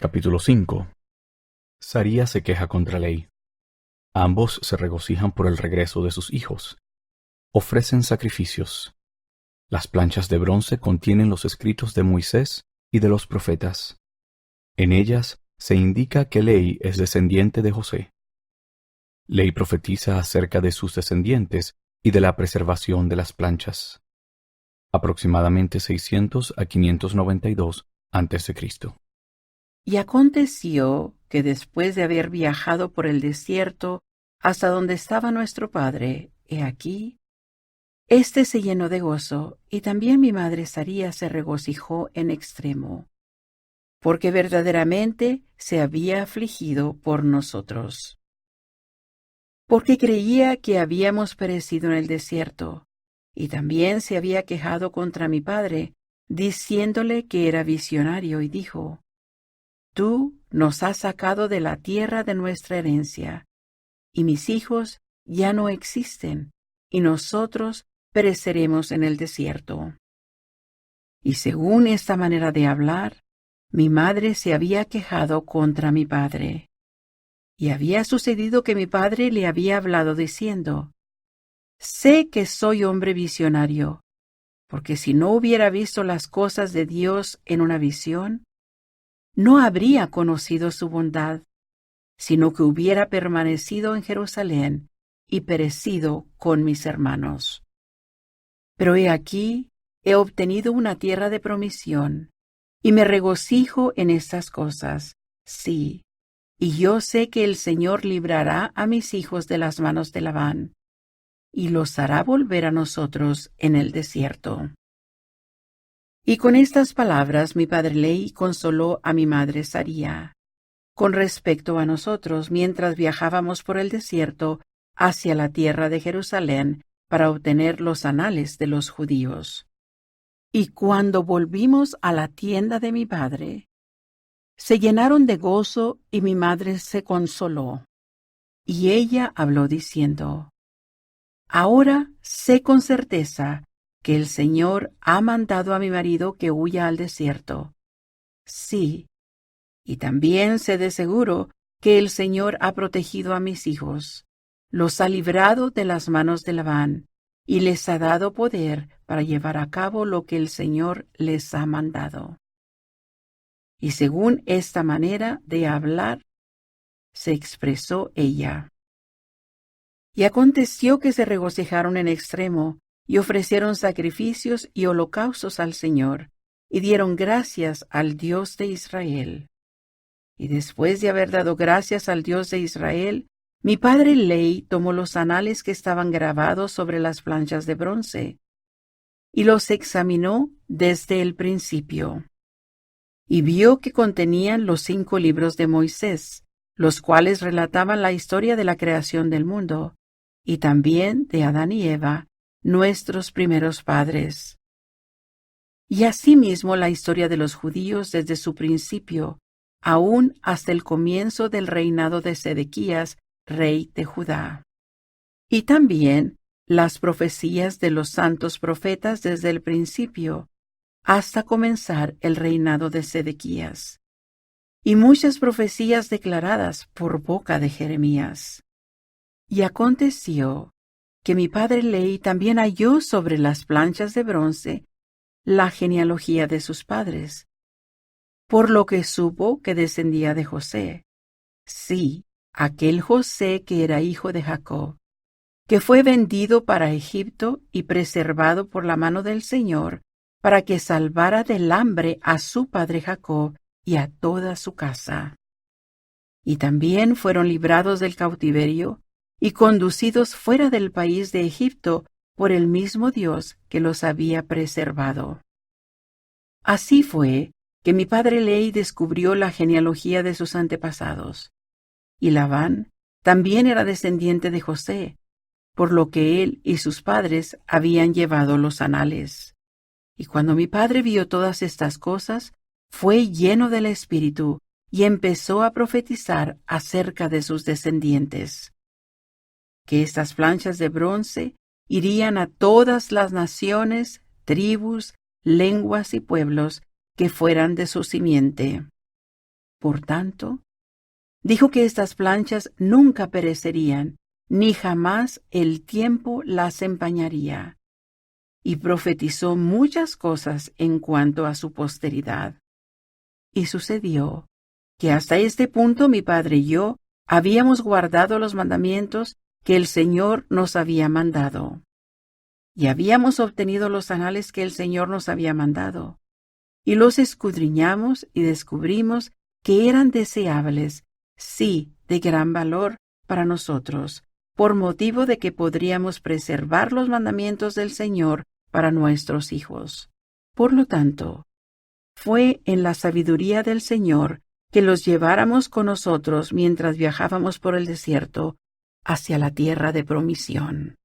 Capítulo 5. Saría se queja contra Ley. Ambos se regocijan por el regreso de sus hijos. Ofrecen sacrificios. Las planchas de bronce contienen los escritos de Moisés y de los profetas. En ellas se indica que Ley es descendiente de José. Ley profetiza acerca de sus descendientes y de la preservación de las planchas. Aproximadamente 600 a 592 a.C. Y aconteció que después de haber viajado por el desierto hasta donde estaba nuestro padre, he aquí, éste se llenó de gozo, y también mi madre Saría se regocijó en extremo, porque verdaderamente se había afligido por nosotros. Porque creía que habíamos perecido en el desierto, y también se había quejado contra mi padre, diciéndole que era visionario, y dijo: Tú nos has sacado de la tierra de nuestra herencia, y mis hijos ya no existen, y nosotros pereceremos en el desierto. Y según esta manera de hablar, mi madre se había quejado contra mi padre. Y había sucedido que mi padre le había hablado diciendo: Sé que soy hombre visionario, porque si no hubiera visto las cosas de Dios en una visión, no habría conocido su bondad, sino que hubiera permanecido en Jerusalén y perecido con mis hermanos. Pero he aquí, he obtenido una tierra de promisión, y me regocijo en estas cosas, sí, y yo sé que el Señor librará a mis hijos de las manos de Labán, y los hará volver a nosotros en el desierto. Y con estas palabras mi padre Ley consoló a mi madre Saría con respecto a nosotros mientras viajábamos por el desierto hacia la tierra de Jerusalén para obtener los anales de los judíos. Y cuando volvimos a la tienda de mi padre, se llenaron de gozo y mi madre se consoló. Y ella habló diciendo: Ahora sé con certeza que el Señor ha mandado a mi marido que huya al desierto. Sí, y también sé de seguro que el Señor ha protegido a mis hijos, los ha librado de las manos de Labán, y les ha dado poder para llevar a cabo lo que el Señor les ha mandado. Y según esta manera de hablar, se expresó ella. Y aconteció que se regocijaron en extremo, y ofrecieron sacrificios y holocaustos al Señor, y dieron gracias al Dios de Israel. Y después de haber dado gracias al Dios de Israel, mi padre Ley tomó los anales que estaban grabados sobre las planchas de bronce, y los examinó desde el principio. Y vio que contenían los 5 libros de Moisés, los cuales relataban la historia de la creación del mundo, y también de Adán y Eva, nuestros primeros padres. Y asimismo la historia de los judíos desde su principio, aún hasta el comienzo del reinado de Sedequías, rey de Judá. Y también las profecías de los santos profetas desde el principio, hasta comenzar el reinado de Sedequías. Y muchas profecías declaradas por boca de Jeremías. Y aconteció que mi padre Ley también halló sobre las planchas de bronce la genealogía de sus padres, por lo que supo que descendía de José. Sí, aquel José que era hijo de Jacob, que fue vendido para Egipto y preservado por la mano del Señor para que salvara del hambre a su padre Jacob y a toda su casa. Y también fueron librados del cautiverio y conducidos fuera del país de Egipto por el mismo Dios que los había preservado. Así fue que mi padre Ley descubrió la genealogía de sus antepasados. Y Labán también era descendiente de José, por lo que él y sus padres habían llevado los anales. Y cuando mi padre vio todas estas cosas, fue lleno del Espíritu y empezó a profetizar acerca de sus descendientes, que estas planchas de bronce irían a todas las naciones, tribus, lenguas y pueblos que fueran de su simiente. Por tanto, dijo que estas planchas nunca perecerían, ni jamás el tiempo las empañaría. Y profetizó muchas cosas en cuanto a su posteridad. Y sucedió que hasta este punto mi padre y yo habíamos guardado los mandamientos que el Señor nos había mandado. Y habíamos obtenido los anales que el Señor nos había mandado. Y los escudriñamos y descubrimos que eran deseables, sí, de gran valor para nosotros, por motivo de que podríamos preservar los mandamientos del Señor para nuestros hijos. Por lo tanto, fue en la sabiduría del Señor que los lleváramos con nosotros mientras viajábamos por el desierto hacia la tierra de promisión.